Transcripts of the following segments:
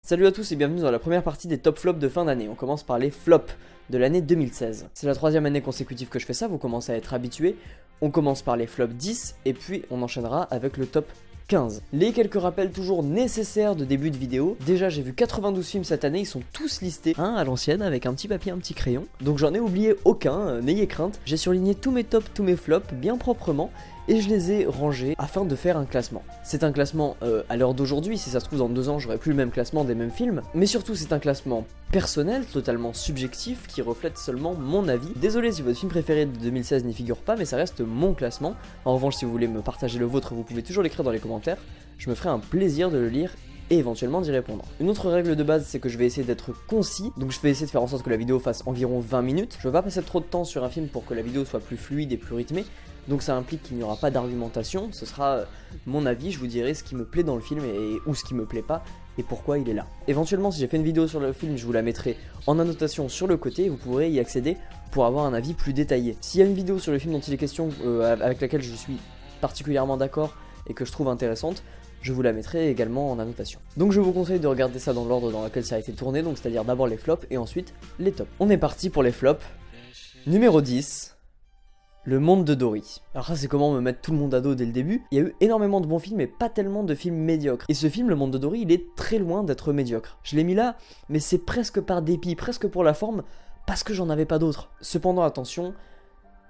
Salut à tous et bienvenue dans la première partie des top flops de fin d'année. On commence par les flops de l'année 2016. C'est la troisième année consécutive que je fais ça, vous commencez à être habitués. On commence par les flops 10 et puis on enchaînera avec le top 15. Les quelques rappels toujours nécessaires de début de vidéo. Déjà j'ai vu 92 films cette année, ils sont tous listés, à l'ancienne avec un petit papier, un petit crayon. Donc j'en ai oublié aucun, n'ayez crainte. J'ai surligné tous mes tops, tous mes flops bien proprement. Et je les ai rangés afin de faire un classement. C'est un classement à l'heure d'aujourd'hui, si ça se trouve dans 2 ans j'aurai plus le même classement des mêmes films, mais surtout c'est un classement personnel, totalement subjectif, qui reflète seulement mon avis. Désolé si votre film préféré de 2016 n'y figure pas, mais ça reste mon classement. En revanche, si vous voulez me partager le vôtre, vous pouvez toujours l'écrire dans les commentaires, je me ferai un plaisir de le lire et éventuellement d'y répondre. Une autre règle de base, c'est que je vais essayer d'être concis, donc je vais essayer de faire en sorte que la vidéo fasse environ 20 minutes. Je veux pas passer trop de temps sur un film pour que la vidéo soit plus fluide et plus rythmée, donc ça implique qu'il n'y aura pas d'argumentation, ce sera mon avis, je vous dirai ce qui me plaît dans le film ou ce qui me plaît pas et pourquoi il est là. Éventuellement, si j'ai fait une vidéo sur le film, je vous la mettrai en annotation sur le côté et vous pourrez y accéder pour avoir un avis plus détaillé. S'il y a une vidéo sur le film dont il est question avec laquelle je suis particulièrement d'accord et que je trouve intéressante, je vous la mettrai également en annotation. Donc je vous conseille de regarder ça dans l'ordre dans lequel ça a été tourné, donc c'est-à-dire d'abord les flops et ensuite les tops. On est parti pour les flops. Numéro 10. Le monde de Dory. Alors ça c'est comment me mettre tout le monde à dos dès le début. Il y a eu énormément de bons films mais pas tellement de films médiocres. Et ce film, Le monde de Dory, il est très loin d'être médiocre. Je l'ai mis là, mais c'est presque par dépit, presque pour la forme, parce que j'en avais pas d'autres. Cependant attention,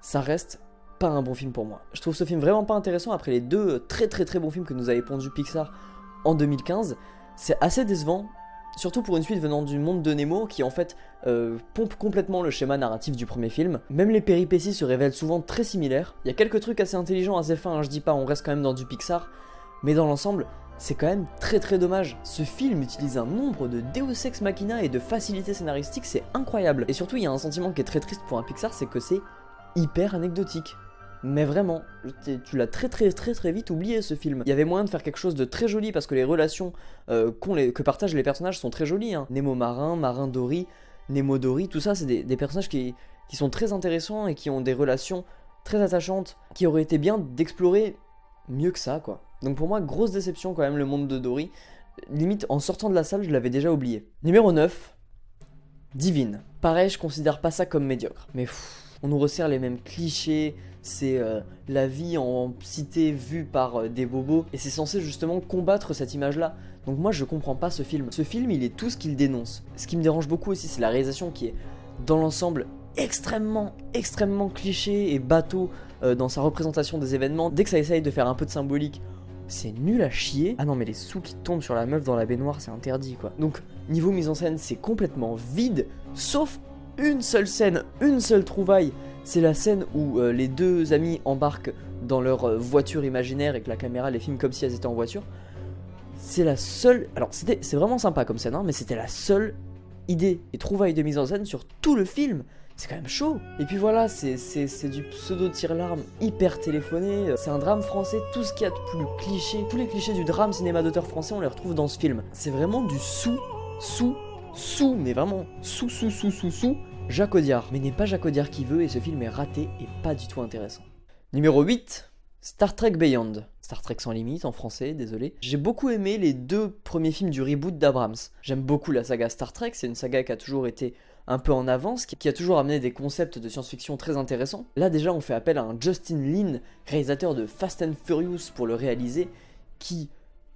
ça reste pas un bon film pour moi. Je trouve ce film vraiment pas intéressant après les deux très bons films que nous avait pondu Pixar en 2015. C'est assez décevant. Surtout pour une suite venant du monde de Nemo qui en fait pompe complètement le schéma narratif du premier film. Même les péripéties se révèlent souvent très similaires. Il y a quelques trucs assez intelligents, assez fins, hein, je dis pas, on reste quand même dans du Pixar. Mais dans l'ensemble, c'est quand même très dommage. Ce film utilise un nombre de Deus Ex Machina et de facilité scénaristique, c'est incroyable. Et surtout, il y a un sentiment qui est très triste pour un Pixar, c'est que c'est hyper anecdotique. Mais vraiment, tu l'as très vite oublié ce film. Il y avait moyen de faire quelque chose de très joli parce que les relations que partagent les personnages sont très jolies. Hein. Nemo marin, marin Dory, Nemo Dory, tout ça c'est des personnages qui sont très intéressants et qui ont des relations très attachantes, qui auraient été bien d'explorer mieux que ça quoi. Donc pour moi, grosse déception quand même le monde de Dory. Limite en sortant de la salle je l'avais déjà oublié. Numéro 9, Divine. Pareil, je considère pas ça comme médiocre. Mais on nous resserre les mêmes clichés, c'est la vie en cité vue par des bobos, et c'est censé justement combattre cette image-là. Donc moi je comprends pas ce film. Ce film il est tout ce qu'il dénonce. Ce qui me dérange beaucoup aussi c'est la réalisation qui est dans l'ensemble extrêmement cliché et bateau dans sa représentation des événements. Dès que ça essaye de faire un peu de symbolique, c'est nul à chier. Ah non mais les sous qui tombent sur la meuf dans la baignoire c'est interdit quoi. Donc niveau mise en scène c'est complètement vide, sauf une seule scène, une seule trouvaille. C'est la scène où les deux amis embarquent dans leur voiture imaginaire et que la caméra les filme comme si elles étaient en voiture. C'est la seule... Alors c'est vraiment sympa comme scène, hein, mais c'était la seule idée et trouvaille de mise en scène sur tout le film. C'est quand même chaud. Et puis voilà, c'est du pseudo-tire-larme hyper téléphoné. C'est un drame français, tout ce qu'il y a de plus cliché. Tous les clichés du drame cinéma d'auteur français, on les retrouve dans ce film. C'est vraiment du mais vraiment sous Jacques Audiard. Mais n'est pas Jacques Audiard qui veut et ce film est raté et pas du tout intéressant. Numéro 8, Star Trek Beyond. Star Trek sans limite en français, désolé. J'ai beaucoup aimé les 2 premiers films du reboot d'Abrams. J'aime beaucoup la saga Star Trek, c'est une saga qui a toujours été un peu en avance, qui a toujours amené des concepts de science-fiction très intéressants. Là déjà on fait appel à un Justin Lin, réalisateur de Fast and Furious pour le réaliser, qui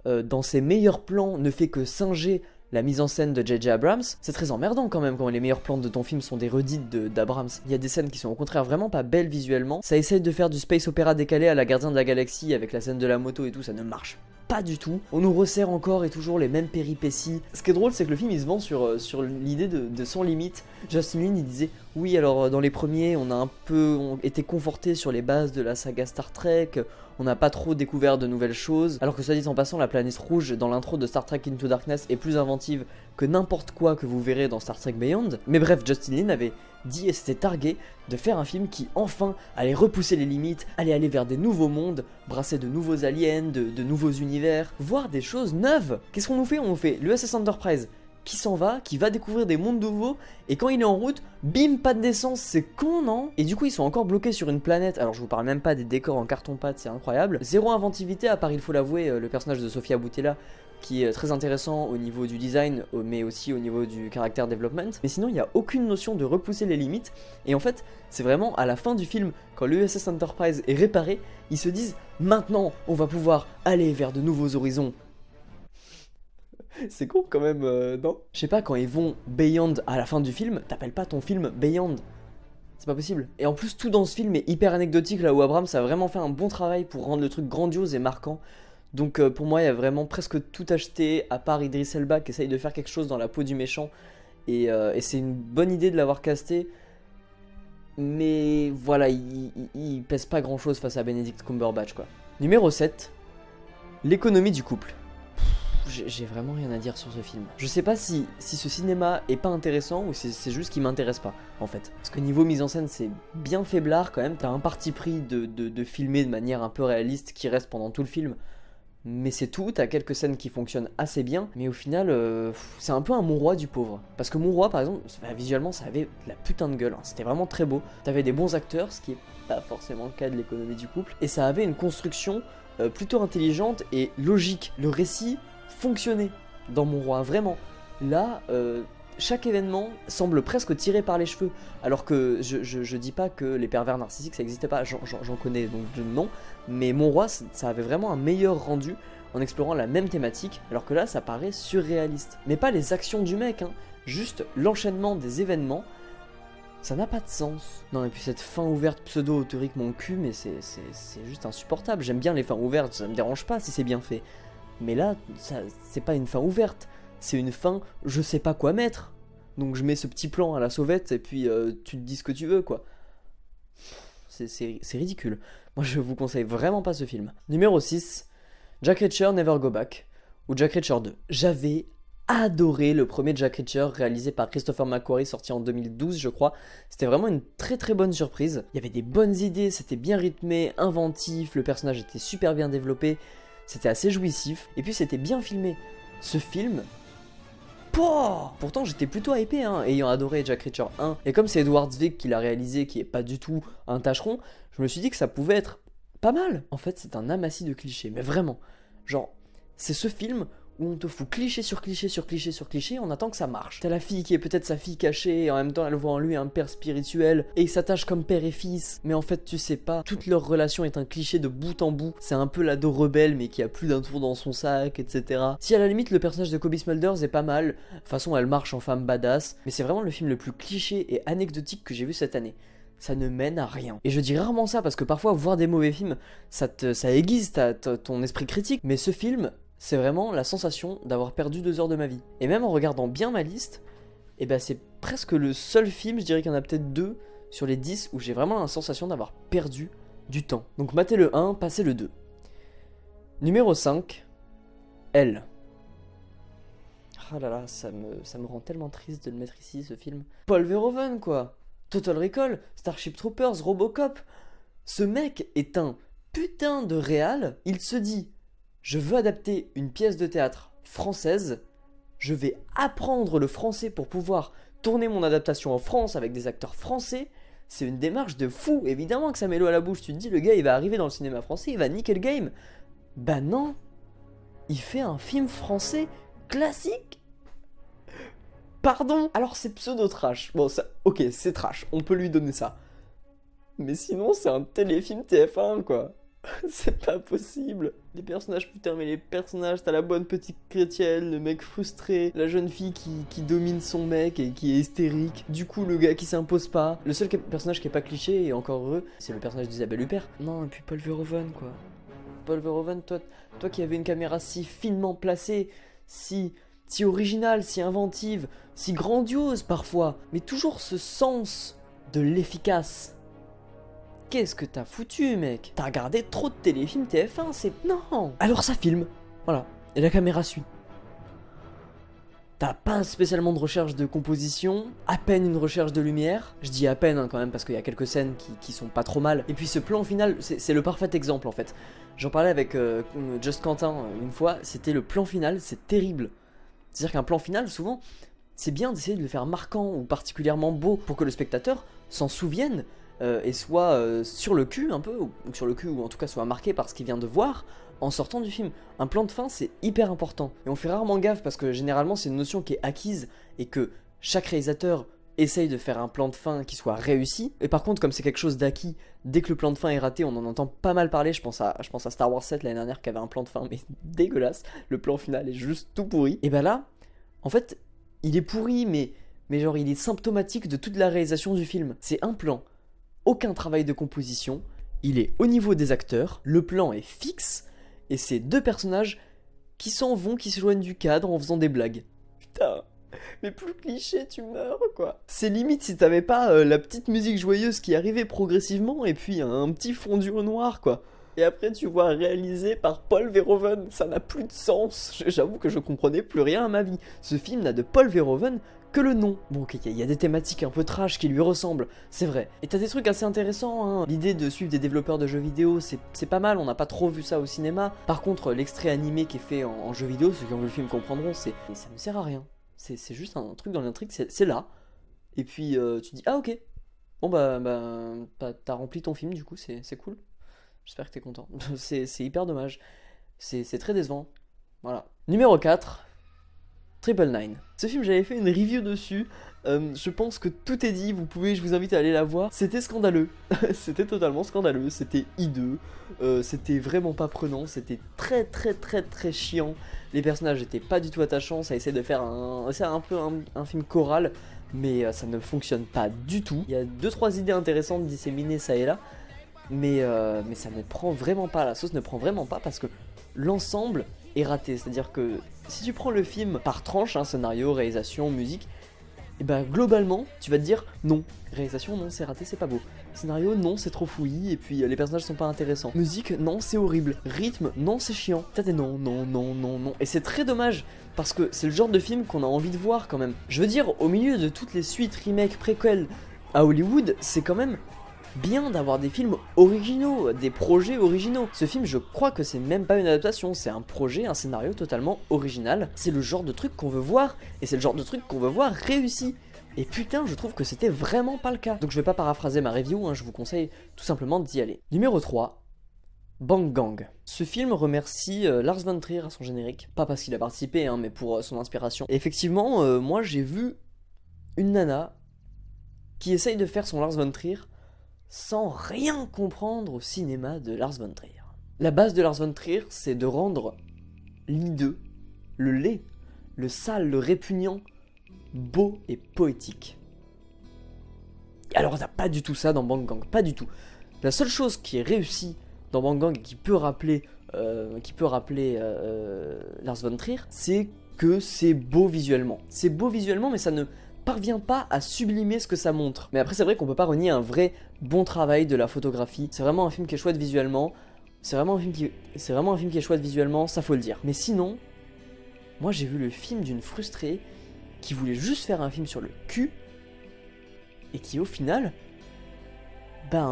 dans ses meilleurs plans ne fait que singer la mise en scène de J.J. Abrams. C'est très emmerdant quand même quand les meilleurs plans de ton film sont des redites d'Abrams. Il y a des scènes qui sont au contraire vraiment pas belles visuellement. Ça essaye de faire du space opéra décalé à la Gardien de la Galaxie avec la scène de la moto et tout, ça ne marche pas du tout. On nous resserre encore et toujours les mêmes péripéties. Ce qui est drôle c'est que le film il se vend sur l'idée de sans limite. Justin Lin il disait oui alors dans les premiers on a un peu été conforté sur les bases de la saga Star Trek, on n'a pas trop découvert de nouvelles choses, alors que soit dit en passant la planète rouge dans l'intro de Star Trek Into Darkness est plus inventive que n'importe quoi que vous verrez dans Star Trek Beyond. Mais bref, Justin Lin avait dit et s'était targué de faire un film qui enfin allait repousser les limites, allait aller vers des nouveaux mondes, brasser de nouveaux aliens, de nouveaux univers, voir des choses neuves. Qu'est-ce qu'on nous fait? On nous fait l'USS Enterprise qui s'en va, qui va découvrir des mondes nouveaux, et quand il est en route, bim, pas d'essence, c'est con, non? Et du coup, ils sont encore bloqués sur une planète, alors je vous parle même pas des décors en carton-pâte, c'est incroyable. Zéro inventivité, à part, il faut l'avouer, le personnage de Sofia Boutella, qui est très intéressant au niveau du design, mais aussi au niveau du character development. Mais sinon, il n'y a aucune notion de repousser les limites. Et en fait, c'est vraiment à la fin du film, quand l'USS Enterprise est réparé, ils se disent « Maintenant, on va pouvoir aller vers de nouveaux horizons ». C'est con quand même, non? Je sais pas, quand ils vont Beyond à la fin du film, t'appelles pas ton film Beyond. C'est pas possible. Et en plus, tout dans ce film est hyper anecdotique, là où Abrams a vraiment fait un bon travail pour rendre le truc grandiose et marquant. Donc pour moi, il y a vraiment presque tout acheté, à part Idris Elba qui essaye de faire quelque chose dans la peau du méchant. Et c'est une bonne idée de l'avoir casté. Mais voilà, il pèse pas grand chose face à Benedict Cumberbatch, quoi. Numéro 7, l'économie du couple. J'ai vraiment rien à dire sur ce film. Je sais pas si ce cinéma est pas intéressant ou si c'est juste qu'il m'intéresse pas, en fait. Parce que niveau mise en scène, c'est bien faiblard quand même. T'as un parti pris de filmer de manière un peu réaliste qui reste pendant tout le film. Mais c'est tout, t'as quelques scènes qui fonctionnent assez bien. Mais au final, c'est un peu un Mon Roi du pauvre. Parce que Mon Roi, par exemple, visuellement, ça avait de la putain de gueule. Hein. C'était vraiment très beau. T'avais des bons acteurs, ce qui est pas forcément le cas de l'économie du couple. Et ça avait une construction plutôt intelligente et logique. Le récit fonctionner dans Mon Roi, vraiment. Là, chaque événement semble presque tiré par les cheveux, alors que je dis pas que les pervers narcissiques ça n'existait pas, j'en connais donc non, mais Mon Roi ça avait vraiment un meilleur rendu en explorant la même thématique, alors que là ça paraît surréaliste. Mais pas les actions du mec, hein, juste l'enchaînement des événements, ça n'a pas de sens. Non, et puis cette fin ouverte pseudo-autorique mon cul, mais c'est juste insupportable. J'aime bien les fins ouvertes, ça me dérange pas si c'est bien fait. Mais là, c'est pas une fin ouverte, c'est une fin je sais pas quoi mettre. Donc je mets ce petit plan à la sauvette et puis tu te dis ce que tu veux, quoi. C'est ridicule. Moi je vous conseille vraiment pas ce film. Numéro 6, Jack Reacher Never Go Back, ou Jack Reacher 2. J'avais adoré le premier Jack Reacher réalisé par Christopher McQuarrie, sorti en 2012 je crois. C'était vraiment une très très bonne surprise. Il y avait des bonnes idées, c'était bien rythmé, inventif, le personnage était super bien développé. C'était assez jouissif, et puis c'était bien filmé. Ce film... Pourtant j'étais plutôt hypé, hein, ayant adoré Jack Reacher 1. Et comme c'est Edward Zwick qui l'a réalisé, qui est pas du tout un tâcheron, je me suis dit que ça pouvait être pas mal. En fait c'est un amassis de clichés, mais vraiment. Genre, c'est ce film où on te fout cliché sur cliché sur cliché sur cliché, on attend que ça marche. T'as la fille qui est peut-être sa fille cachée, et en même temps elle voit en lui un père spirituel, et ils s'attachent comme père et fils, mais en fait tu sais pas, toute leur relation est un cliché de bout en bout, c'est un peu l'ado rebelle mais qui a plus d'un tour dans son sac, etc. Si à la limite le personnage de Cobie Smulders est pas mal, de toute façon elle marche en femme badass, mais c'est vraiment le film le plus cliché et anecdotique que j'ai vu cette année. Ça ne mène à rien. Et je dis rarement ça parce que parfois voir des mauvais films, ça aiguise ton esprit critique, mais ce film... c'est vraiment la sensation d'avoir perdu 2 heures de ma vie. Et même en regardant bien ma liste, et ben c'est presque le seul film, je dirais qu'il y en a peut-être 2 sur les 10 où j'ai vraiment la sensation d'avoir perdu du temps. Donc matez le 1, passez le 2. Numéro 5, Elle. Ah là là, ça me rend tellement triste de le mettre ici, ce film. Paul Verhoeven, quoi. Total Recall, Starship Troopers, Robocop. Ce mec est un putain de réal. Il se dit... je veux adapter une pièce de théâtre française, je vais apprendre le français pour pouvoir tourner mon adaptation en France avec des acteurs français. C'est une démarche de fou, évidemment que ça met l'eau à la bouche. Tu te dis, le gars il va arriver dans le cinéma français, il va niquer le game. Bah non, il fait un film français classique. Pardon. Alors c'est pseudo-trash, bon ça, ok c'est trash, on peut lui donner ça. Mais sinon c'est un téléfilm TF1 quoi. C'est pas possible. Les personnages, putain, mais les personnages, t'as la bonne petite chrétienne, le mec frustré, la jeune fille qui domine son mec et qui est hystérique. Du coup, le gars qui s'impose pas. Le seul personnage qui est pas cliché, et encore heureux, c'est le personnage d'Isabelle Huppert. Non, et puis Paul Verhoeven, quoi. Paul Verhoeven, toi qui avais une caméra si finement placée, si originale, si inventive, si grandiose parfois, mais toujours ce sens de l'efficace. Qu'est-ce que t'as foutu, mec? T'as regardé trop de téléfilms TF1, c'est... non. Alors ça filme, voilà, et la caméra suit. T'as pas spécialement de recherche de composition, à peine une recherche de lumière. Je dis à peine hein, quand même parce qu'il y a quelques scènes qui sont pas trop mal. Et puis ce plan final, c'est le parfait exemple en fait. J'en parlais avec Just Quentin une fois, c'était le plan final, c'est terrible. C'est-à-dire qu'un plan final, souvent, c'est bien d'essayer de le faire marquant ou particulièrement beau pour que le spectateur s'en souvienne. et soit sur le cul un peu, ou sur le cul, ou en tout cas soit marqué par ce qu'il vient de voir en sortant du film. Un plan de fin, c'est hyper important. Et on fait rarement gaffe parce que généralement c'est une notion qui est acquise et que chaque réalisateur essaye de faire un plan de fin qui soit réussi. Et par contre, comme c'est quelque chose d'acquis, dès que le plan de fin est raté, on en entend pas mal parler. Je pense à Star Wars 7 l'année dernière qui avait un plan de fin mais dégueulasse. Le plan final est juste tout pourri. Et bah là, en fait, il est pourri mais genre il est symptomatique de toute la réalisation du film. C'est un plan, aucun travail de composition, il est au niveau des acteurs, le plan est fixe, et c'est deux personnages qui s'en vont, qui s'éloignent du cadre en faisant des blagues. Putain, mais plus cliché, tu meurs quoi. C'est limite si t'avais pas la petite musique joyeuse qui arrivait progressivement, et puis un petit fondu au noir quoi. Et après tu vois réalisé par Paul Verhoeven, ça n'a plus de sens. J'avoue que je comprenais plus rien à ma vie. Ce film n'a de Paul Verhoeven que le nom. Bon ok, il y a des thématiques un peu trash qui lui ressemblent, c'est vrai. Et t'as des trucs assez intéressants, hein. L'idée de suivre des développeurs de jeux vidéo, c'est pas mal, on n'a pas trop vu ça au cinéma. Par contre, l'extrait animé qui est fait en jeu vidéo, ceux qui ont vu le film comprendront, ça ne sert à rien. C'est juste un truc dans l'intrigue, c'est là. Et puis tu te dis, ah ok, bon t'as rempli ton film du coup, c'est cool. J'espère que t'es content. c'est hyper dommage. C'est très décevant. Voilà. Numéro 4. 999. Ce film, j'avais fait une review dessus. Je pense que tout est dit. Je vous invite à aller la voir. C'était scandaleux. C'était totalement scandaleux. C'était hideux. C'était vraiment pas prenant. C'était très très très très chiant. Les personnages étaient pas du tout attachants. Ça essaie de faire un peu un film choral. Mais ça ne fonctionne pas du tout. Il y a 2-3 idées intéressantes disséminées ça et là. Mais ça ne prend vraiment pas, la sauce ne prend vraiment pas parce que l'ensemble est raté. C'est-à-dire que si tu prends le film par tranche, hein, scénario, réalisation, musique, et bah globalement tu vas te dire non, réalisation non c'est raté, c'est pas beau. Scénario non c'est trop fouillis et puis les personnages sont pas intéressants. Musique non c'est horrible. Rythme non c'est chiant. Non. Et c'est très dommage parce que c'est le genre de film qu'on a envie de voir quand même. Je veux dire, au milieu de toutes les suites, remakes, préquels à Hollywood, c'est quand même bien d'avoir des films originaux, des projets originaux. Ce film, je crois que c'est même pas une adaptation, c'est un projet, un scénario totalement original. C'est le genre de truc qu'on veut voir, et c'est le genre de truc qu'on veut voir réussi. Et putain, je trouve que c'était vraiment pas le cas. Donc je vais pas paraphraser ma review, hein, je vous conseille tout simplement d'y aller. Numéro 3. Bang Gang. Ce film remercie Lars von Trier à son générique. Pas parce qu'il a participé, hein, mais pour son inspiration. Et effectivement, moi j'ai vu une nana qui essaye de faire son Lars von Trier sans rien comprendre au cinéma de Lars von Trier. La base de Lars von Trier, c'est de rendre l'hideux, le laid, le sale, le répugnant, beau et poétique. Et alors, t'as pas du tout ça dans Bang Gang, pas du tout. La seule chose qui est réussie dans Bang Gang et qui peut rappeler Lars von Trier, c'est que c'est beau visuellement. C'est beau visuellement, mais ça ne parvient pas à sublimer ce que ça montre. Mais après c'est vrai qu'on peut pas renier un vrai bon travail de la photographie. C'est vraiment un film qui est chouette visuellement. C'est vraiment un film qui est chouette visuellement, ça faut le dire. Mais sinon, moi j'ai vu le film d'une frustrée qui voulait juste faire un film sur le cul et qui au final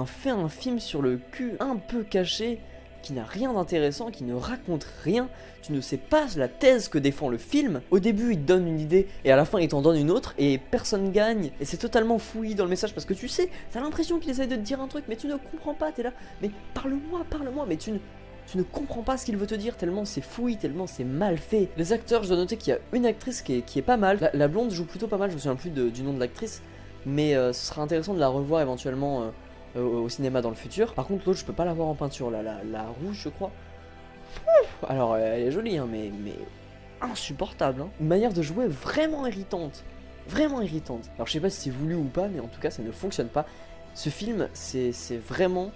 fait un film sur le cul un peu caché, qui n'a rien d'intéressant, qui ne raconte rien, tu ne sais pas la thèse que défend le film. Au début il te donne une idée et à la fin il t'en donne une autre et personne gagne. Et c'est totalement fouillis dans le message parce que tu sais, t'as l'impression qu'il essaie de te dire un truc mais tu ne comprends pas, t'es là, mais parle-moi, mais tu ne comprends pas ce qu'il veut te dire tellement c'est fouillis, tellement c'est mal fait. Les acteurs, je dois noter qu'il y a une actrice qui est pas mal, la blonde joue plutôt pas mal, je me souviens plus du nom de l'actrice, mais ce sera intéressant de la revoir éventuellement au cinéma dans le futur. Par contre l'autre je peux pas la voir en peinture là, la rouge je crois. Alors elle est jolie hein, mais insupportable hein. Une manière de jouer vraiment irritante. Vraiment irritante. Alors je sais pas si c'est voulu ou pas, mais en tout cas ça ne fonctionne pas. Ce film c'est vraiment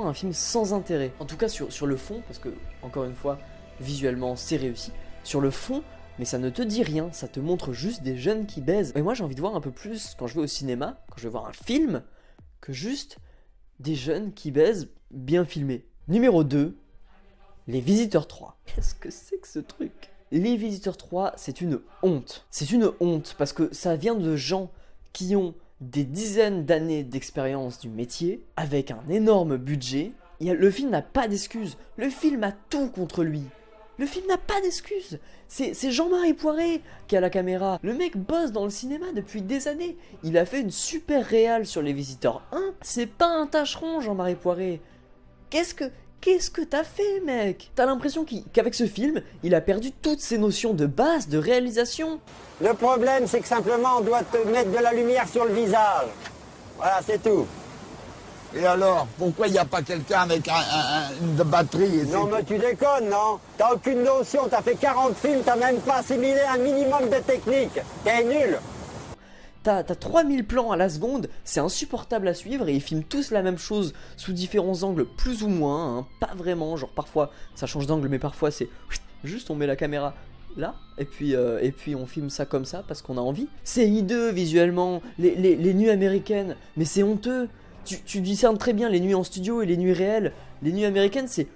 un film sans intérêt. En tout cas sur le fond, parce que encore une fois visuellement c'est réussi. Sur le fond, mais ça ne te dit rien, ça te montre juste des jeunes qui baisent. Et moi j'ai envie de voir un peu plus quand je vais au cinéma, quand je vais voir un film, que juste des jeunes qui baisent bien filmés. Numéro 2, Les Visiteurs 3. Qu'est-ce que c'est que ce truc ? Les Visiteurs 3, c'est une honte. C'est une honte parce que ça vient de gens qui ont des dizaines d'années d'expérience du métier, avec un énorme budget. Le film n'a pas d'excuses, le film a tout contre lui. Le film n'a pas d'excuses. C'est Jean-Marie Poiré qui a la caméra. Le mec bosse dans le cinéma depuis des années. Il a fait une super réal sur Les Visiteurs 1. C'est pas un tâcheron, Jean-Marie Poiré. Qu'est-ce que t'as fait, mec? T'as l'impression qu'avec ce film, il a perdu toutes ses notions de base, de réalisation. Le problème, c'est que simplement, on doit te mettre de la lumière sur le visage. Voilà, c'est tout. Et alors, pourquoi il n'y a pas quelqu'un avec une batterie Non, mais tu déconnes, non? T'as aucune notion, t'as fait 40 films, t'as même pas assimilé un minimum de technique. T'es nul. T'as 3000 plans à la seconde, c'est insupportable à suivre et ils filment tous la même chose sous différents angles plus ou moins, hein, pas vraiment, genre parfois ça change d'angle mais parfois c'est juste on met la caméra là et puis on filme ça comme ça parce qu'on a envie. C'est hideux visuellement, les nuits américaines, mais c'est honteux. Tu discernes très bien les nuits en studio et les nuits réelles. Les nuits américaines c'est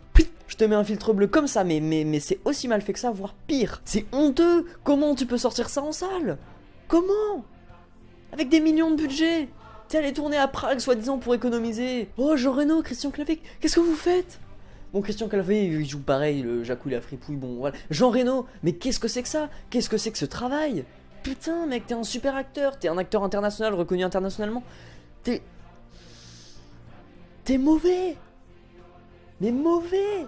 je te mets un filtre bleu comme ça mais c'est aussi mal fait que ça, voire pire. C'est honteux, comment tu peux sortir ça en salle? Comment? Avec des millions de budget. T'es allé tourner à Prague soi-disant pour économiser. Oh, Jean Reno, Christian Clavier, qu'est-ce que vous faites? Bon, Christian Clavier, il joue pareil, le Jacou la fripouille, bon, voilà. Jean Reno, mais qu'est-ce que c'est que ça? Qu'est-ce que c'est que ce travail? Putain, mec, t'es un super acteur, t'es un acteur international, reconnu internationalement. T'es mauvais. Mais mauvais.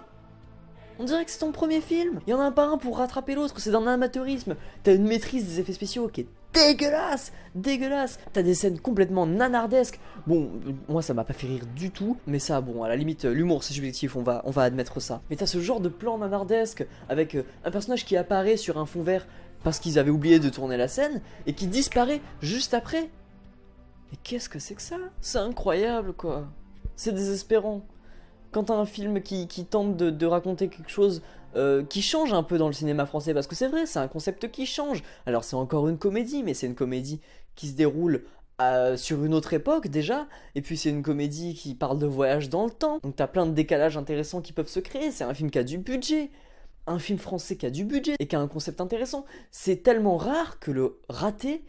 On dirait que c'est ton premier film. Il y en a pas un pour rattraper l'autre, c'est d'un amateurisme. T'as une maîtrise des effets spéciaux qui est dégueulasse, dégueulasse. T'as des scènes complètement nanardesques. Bon, moi ça m'a pas fait rire du tout, mais ça, bon, à la limite, l'humour c'est subjectif, on va admettre ça. Mais t'as ce genre de plan nanardesque avec un personnage qui apparaît sur un fond vert parce qu'ils avaient oublié de tourner la scène et qui disparaît juste après. Mais qu'est-ce que c'est que ça? C'est incroyable, quoi. C'est désespérant. Quand t'as un film qui tente de raconter quelque chose qui change un peu dans le cinéma français, parce que c'est vrai, c'est un concept qui change. Alors c'est encore une comédie, mais c'est une comédie qui se déroule sur une autre époque déjà, et puis c'est une comédie qui parle de voyage dans le temps, donc t'as plein de décalages intéressants qui peuvent se créer, c'est un film qui a du budget. Un film français qui a du budget et qui a un concept intéressant. C'est tellement rare que le rater,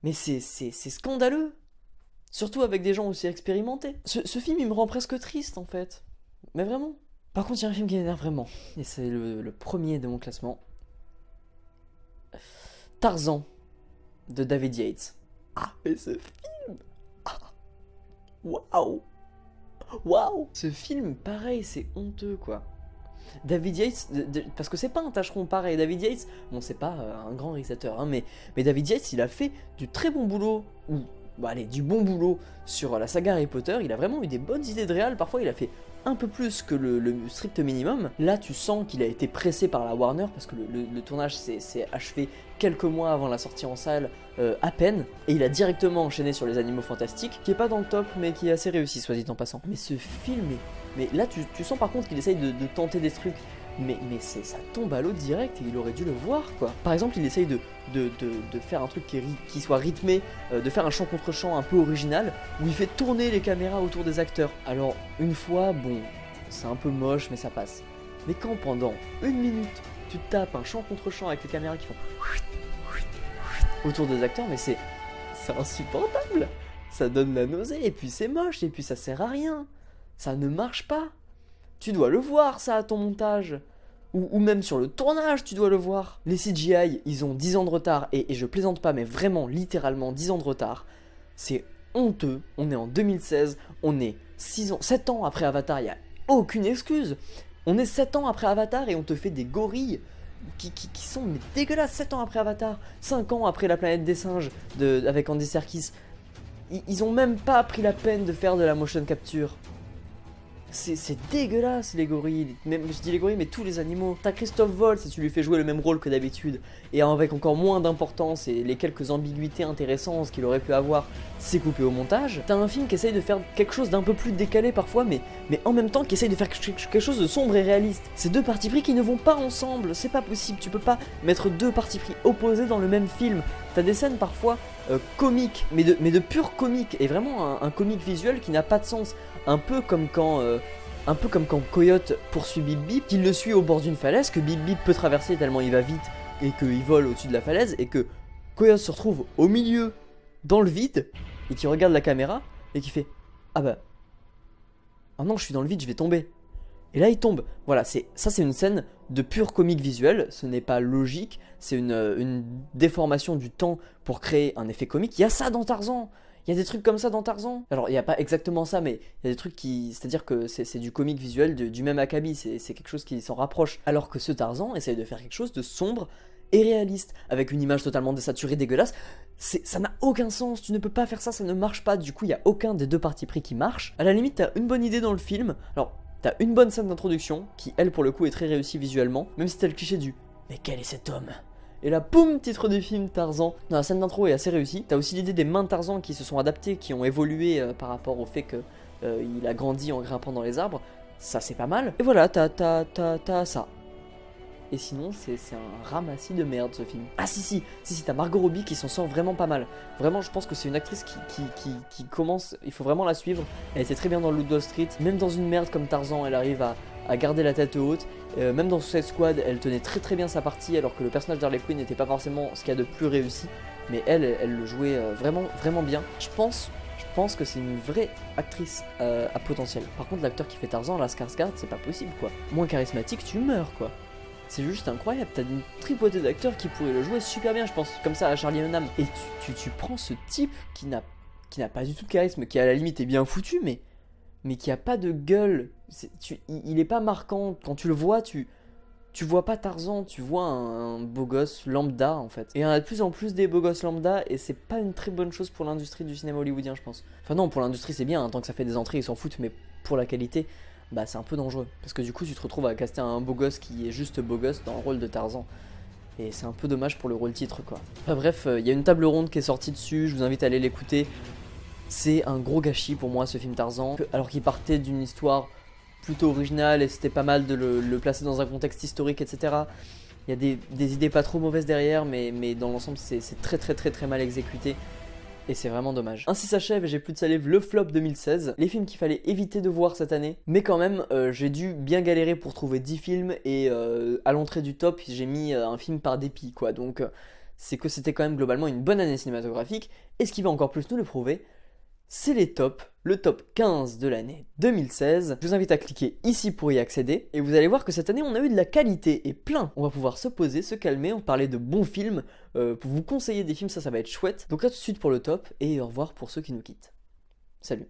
mais c'est scandaleux. Surtout avec des gens aussi expérimentés. Ce film, il me rend presque triste, en fait. Mais vraiment. Par contre, il y a un film qui m'énerve vraiment. Et c'est le premier de mon classement. Tarzan, de David Yates. Ah, mais ce film, waouh. Waouh. Ce film, pareil, c'est honteux, quoi. David Yates, parce que c'est pas un tâcheron pareil. David Yates, bon, c'est pas un grand réalisateur, hein, mais David Yates, il a fait du très bon boulot, ou bah allez, du bon boulot sur la saga Harry Potter. Il a vraiment eu des bonnes idées de réal. Parfois, il a fait un peu plus que le strict minimum. Là, tu sens qu'il a été pressé par la Warner parce que le tournage s'est achevé quelques mois avant la sortie en salle, à peine. Et il a directement enchaîné sur Les Animaux Fantastiques, qui est pas dans le top, mais qui est assez réussi, soit dit en passant. Mais ce film mais là, tu sens par contre qu'il essaye de tenter des trucs. Mais ça tombe à l'eau direct et il aurait dû le voir, quoi. Par exemple, il essaye de faire un truc qui soit rythmé, de faire un chant contre chant un peu original, où il fait tourner les caméras autour des acteurs. Alors, une fois, bon, c'est un peu moche, mais ça passe. Mais quand pendant 1 minute, tu tapes un chant contre chant avec les caméras qui font autour des acteurs, mais c'est insupportable. Ça donne la nausée, et puis c'est moche, et puis ça sert à rien. Ça ne marche pas. Tu dois le voir, ça, à ton montage. Ou même sur le tournage, tu dois le voir. Les CGI, ils ont 10 ans de retard, et je plaisante pas, mais vraiment, littéralement, 10 ans de retard. C'est honteux. On est en 2016, on est 7 ans après Avatar, il n'y a aucune excuse. On est 7 ans après Avatar, et on te fait des gorilles qui sont mais dégueulasses. 7 ans après Avatar, 5 ans après La Planète des Singes, avec Andy Serkis. Ils ont même pas pris la peine de faire de la motion capture. C'est dégueulasse, les gorilles. Même, je dis les gorilles, mais tous les animaux. T'as Christophe Waltz et tu lui fais jouer le même rôle que d'habitude, et avec encore moins d'importance et les quelques ambiguïtés intéressantes qu'il aurait pu avoir, c'est coupé au montage. T'as un film qui essaye de faire quelque chose d'un peu plus décalé parfois, mais en même temps qui essaye de faire quelque chose de sombre et réaliste. C'est deux partis pris qui ne vont pas ensemble, c'est pas possible. Tu peux pas mettre deux partis pris opposés dans le même film. T'as des scènes parfois comiques, mais de pur comique, et vraiment un comique visuel qui n'a pas de sens. Un peu comme quand Coyote poursuit Bip Bip, qu'il le suit au bord d'une falaise, que Bip Bip peut traverser tellement il va vite et qu'il vole au-dessus de la falaise, et que Coyote se retrouve au milieu, dans le vide, et qui regarde la caméra, et qui fait « Ah bah... Ah non, je suis dans le vide, je vais tomber ». Et là il tombe. Voilà, c'est une scène de pur comique visuel, ce n'est pas logique, c'est une déformation du temps pour créer un effet comique. Il y a ça dans Tarzan. Il y a des trucs comme ça dans Tarzan. Alors il n'y a pas exactement ça, mais il y a des trucs qui... C'est-à-dire que c'est du comique visuel du même acabit, c'est quelque chose qui s'en rapproche. Alors que ce Tarzan essaye de faire quelque chose de sombre et réaliste, avec une image totalement désaturée, dégueulasse. Ça n'a aucun sens, tu ne peux pas faire ça, ça ne marche pas. Du coup il n'y a aucun des deux partis pris qui marche. À la limite t'as une bonne idée dans le film. Alors t'as une bonne scène d'introduction, qui elle pour le coup est très réussie visuellement, même si t'as le cliché du « Mais quel est cet homme ?» Et là, boum, titre du film, Tarzan. Non, la scène d'intro est assez réussie. T'as aussi l'idée des mains de Tarzan qui se sont adaptées, qui ont évolué par rapport au fait qu'il a grandi en grimpant dans les arbres. Ça, c'est pas mal. Et voilà, t'as ça. Et sinon, c'est un ramassis de merde, ce film. Ah si, t'as Margot Robbie qui s'en sort vraiment pas mal. Vraiment, je pense que c'est une actrice qui commence... Il faut vraiment la suivre. Elle était très bien dans Loup de Wall Street. Même dans une merde comme Tarzan, elle arrive à garder la tête haute. Même dans Suicide Squad, elle tenait très bien sa partie, alors que le personnage d'Harley Quinn n'était pas forcément ce qu'il y a de plus réussi. Mais elle le jouait vraiment bien. Je pense que c'est une vraie actrice à potentiel. Par contre, l'acteur qui fait Tarzan, la Skarsgård, c'est pas possible, quoi. Moins charismatique, tu meurs, quoi. C'est juste incroyable, t'as une tripotée d'acteurs qui pourraient le jouer super bien, je pense, comme ça à Charlie Hunnam. Et tu prends ce type qui n'a pas du tout de charisme, qui à la limite est bien foutu, mais qui a pas de gueule. Il est pas marquant, quand tu le vois, tu vois pas Tarzan, tu vois un beau gosse lambda en fait. Et il y en a de plus en plus des beaux gosses lambda, et c'est pas une très bonne chose pour l'industrie du cinéma hollywoodien, je pense. Enfin non, pour l'industrie c'est bien, hein, tant que ça fait des entrées ils s'en foutent, mais pour la qualité... Bah c'est un peu dangereux, parce que du coup tu te retrouves à caster un beau gosse qui est juste beau gosse dans le rôle de Tarzan. Et c'est un peu dommage pour le rôle titre quoi. Enfin bref, il y a une table ronde qui est sortie dessus, je vous invite à aller l'écouter. C'est un gros gâchis pour moi ce film Tarzan, alors qu'il partait d'une histoire plutôt originale et c'était pas mal de le placer dans un contexte historique, etc. Il y a des idées pas trop mauvaises derrière, mais dans l'ensemble c'est très mal exécuté. Et c'est vraiment dommage. Ainsi s'achève, et j'ai plus de salive, le flop 2016. Les films qu'il fallait éviter de voir cette année. Mais quand même, j'ai dû bien galérer pour trouver 10 films. Et à l'entrée du top, j'ai mis un film par dépit, quoi. Donc, c'est que c'était quand même globalement une bonne année cinématographique. Et ce qui va encore plus nous le prouver, c'est les tops. Le top 15 de l'année 2016. Je vous invite à cliquer ici pour y accéder. Et vous allez voir que cette année, on a eu de la qualité et plein. On va pouvoir se poser, se calmer, on parlait de bons films. Pour vous conseiller des films, ça va être chouette. Donc à tout de suite pour le top. Et au revoir pour ceux qui nous quittent. Salut.